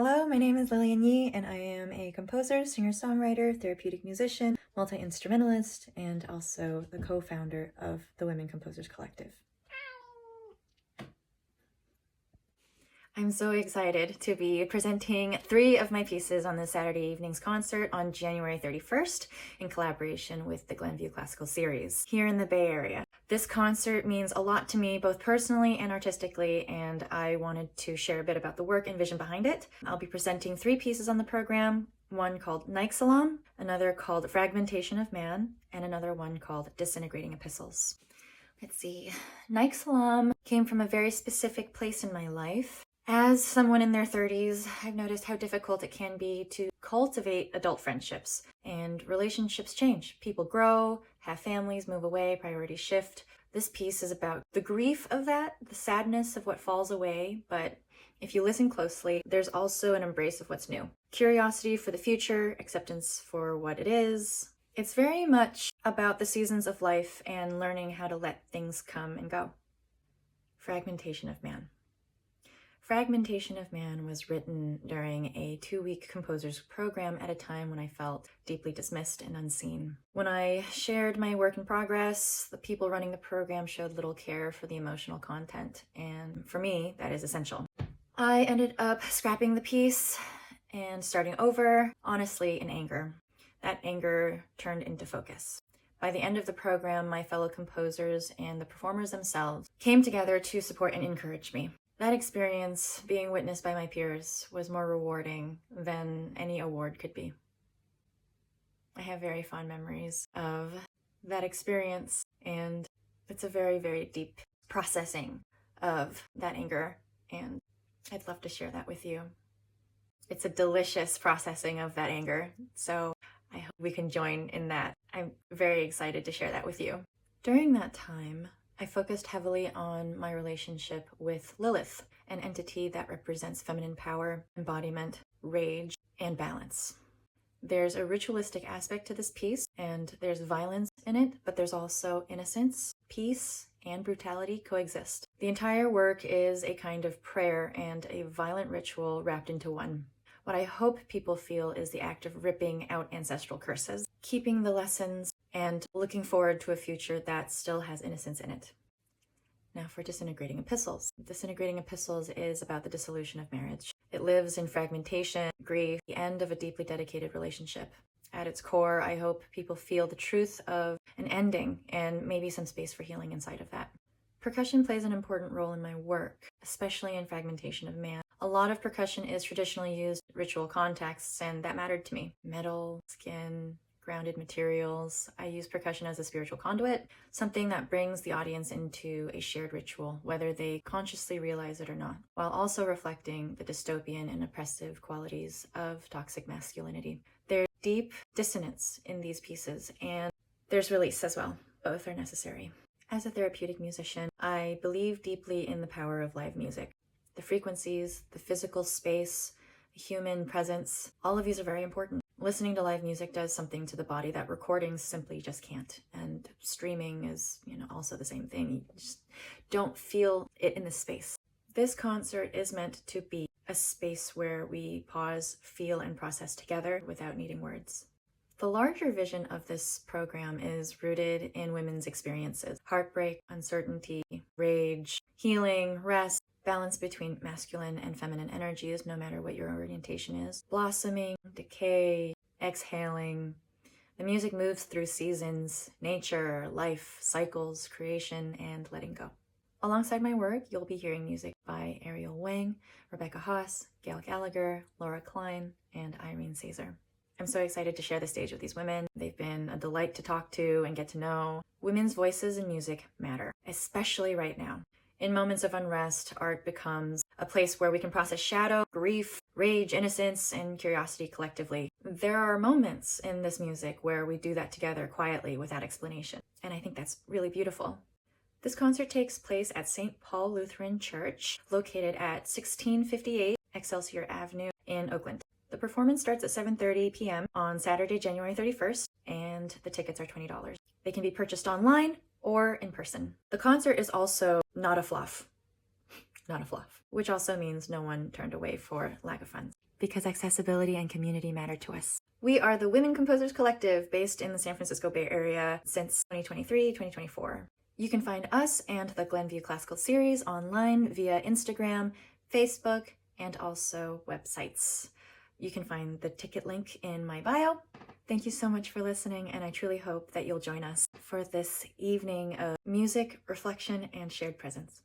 Hello, my name is Lillian Yee, and I am a composer, singer-songwriter, therapeutic musician, multi-instrumentalist, and also the co-founder of the Women Composers Collective. I'm so excited to be presenting 3 of my pieces on this Saturday evening's concert on January 31st in collaboration with the Glenview Classical Series here in the Bay Area. This concert means a lot to me, both personally and artistically, and I wanted to share a bit about the work and vision behind it. I'll be presenting 3 pieces on the program, one called Nikesalam, another called Fragmentation of Man, and another one called Disintegrating Epistles. Let's see. Nikesalam came from a very specific place in my life. As someone in their 30s, I've noticed how difficult it can be to cultivate adult friendships, and relationships change. People grow, have families, move away, priorities shift. This piece is about the grief of that, the sadness of what falls away, but if you listen closely, there's also an embrace of what's new. Curiosity for the future, acceptance for what it is. It's very much about the seasons of life and learning how to let things come and go. Fragmentation of Man. Fragmentation of Man was written during a 2-week composer's program at a time when I felt deeply dismissed and unseen. When I shared my work in progress, the people running the program showed little care for the emotional content, and for me, that is essential. I ended up scrapping the piece and starting over, honestly in anger. That anger turned into focus. By the end of the program, my fellow composers and the performers themselves came together to support and encourage me. That experience, being witnessed by my peers, was more rewarding than any award could be. I have very fond memories of that experience, and it's a very, very deep processing of that anger, and I'd love to share that with you. It's a delicious processing of that anger, so I hope we can join in that. I'm very excited to share that with you. During that time, I focused heavily on my relationship with Lilith, an entity that represents feminine power, embodiment, rage, and balance. There's a ritualistic aspect to this piece, and there's violence in it, but there's also innocence, peace, and brutality coexist. The entire work is a kind of prayer and a violent ritual wrapped into one. What I hope people feel is the act of ripping out ancestral curses, keeping the lessons, and looking forward to a future that still has innocence in it. Now for Disintegrating Epistles. Disintegrating Epistles is about the dissolution of marriage. It lives in fragmentation, grief, the end of a deeply dedicated relationship. At its core, I hope people feel the truth of an ending and maybe some space for healing inside of that. Percussion plays an important role in my work, especially in Fragmentation of Man. A lot of percussion is traditionally used in ritual contexts, and that mattered to me. Metal, skin, grounded materials. I use percussion as a spiritual conduit, something that brings the audience into a shared ritual, whether they consciously realize it or not, while also reflecting the dystopian and oppressive qualities of toxic masculinity. There's deep dissonance in these pieces, and there's release as well. Both are necessary. As a therapeutic musician, I believe deeply in the power of live music. The frequencies, the physical space, the human presence, all of these are very important. Listening to live music does something to the body that recordings simply just can't. And streaming is, also the same thing. You just don't feel it in the space. This concert is meant to be a space where we pause, feel, and process together without needing words. The larger vision of this program is rooted in women's experiences: heartbreak, uncertainty, rage, healing, rest, balance between masculine and feminine energies, no matter what your orientation is, blossoming, decay, exhaling. The music moves through seasons, nature, life, cycles, creation, and letting go. Alongside my work, you'll be hearing music by Ariel Wang, Rebecca Haas, Gail Gallagher, Klein, and Irene Sazer. I'm so excited to share the stage with these women. They've been a delight to talk to and get to know. Women's voices in music matter, especially right now. In moments of unrest, art becomes a place where we can process shadow, grief, rage, innocence, and curiosity collectively. There are moments in this music where we do that together quietly without explanation, and I think that's really beautiful. This concert takes place at St. Paul Lutheran Church, located at 1658 Excelsior Avenue in Oakland. The performance starts at 7:30 p.m. on Saturday, January 31st, and the tickets are $20. They can be purchased online or in person. The concert is also NOTAFLOF, which also means no one turned away for lack of funds. because accessibility and community matter to us. We are the Women Composers Collective, based in the San Francisco Bay Area since 2023-2024. You can find us and the Glenview Classical Series online via Instagram, Facebook, and also websites. You can find the ticket link in my bio. Thank you so much for listening, and I truly hope that you'll join us for this evening of music, reflection, and shared presence.